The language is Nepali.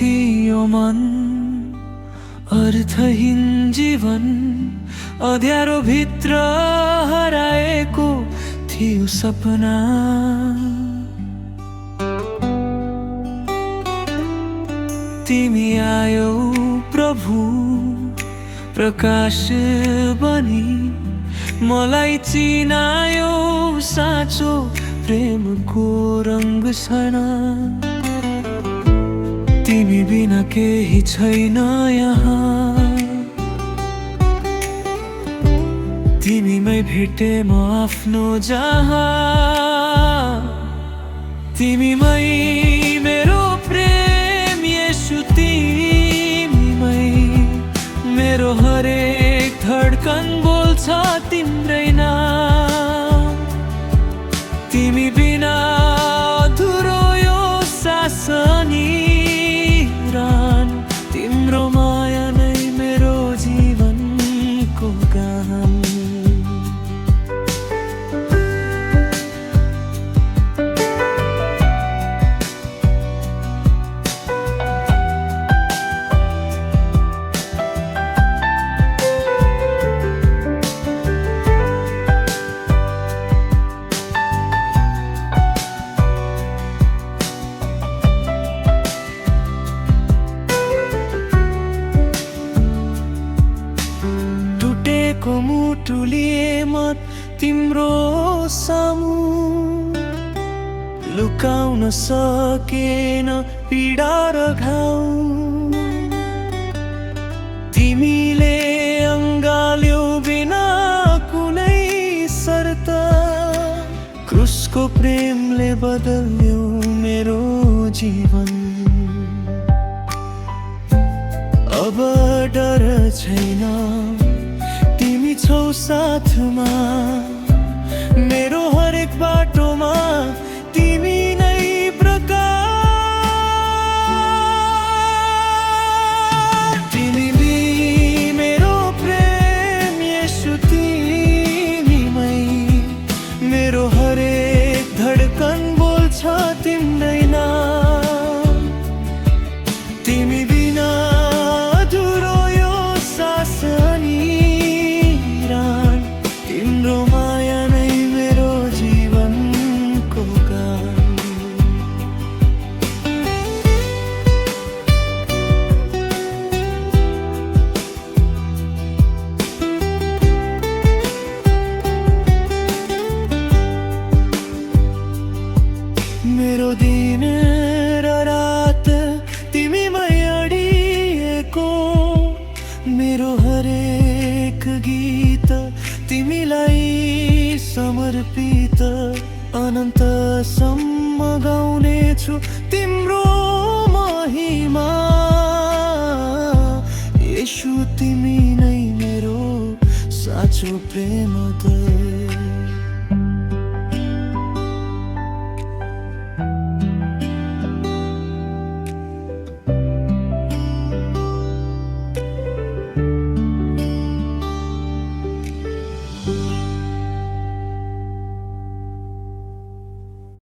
थियो मन अर्थहीन जीवन अँध्यारो भित्र हराएको थियो सपना। तिमी आयौ प्रभु प्रकाश बनी मलाई चिनायो साँचो प्रेमको रंग छैन। तिमी बिना केही छैन यहाँ, तिमीमै भेटे म आफ्नो जहाँ। तिमीमै मेरो प्रेम येशू, तिमीमै मेरो हरेक धड्कन बोल्छ तिम्रै नाम। तिमी बिना अधुरो यो सासनी रान, तिम्रो माया नै मेरो जीवनको गान। को मुटु लिए म तिम्रो सामु, लुकाउन सकेन पीडा र घाउ। तिमीले अङ्गाल्यौ बिना कुनै शर्त, क्रुसको प्रेमले बदल्यो मेरो जीवन। अब डर छैन, तिमी छौ साथमा, मेरो हरेक बाटोमा तिमी नै प्रकाश। तिमी मेरो प्रेम येशू, तिमीमै मेरो हरेक धड्कन बोल्छ तिम्रै नाम। तिमी बिना अधुरो यो सासनी, तिम्रो माया नै मेरो जीवनको गान। मेरो दिन र रात तिमीमै अडिएको, मेरो हरेक गीत तिमीलाई समर्पित। अनन्तसम्म गाउनेछु तिम्रो महिमा, येशू तिमी नै मेरो साँचो प्रेम।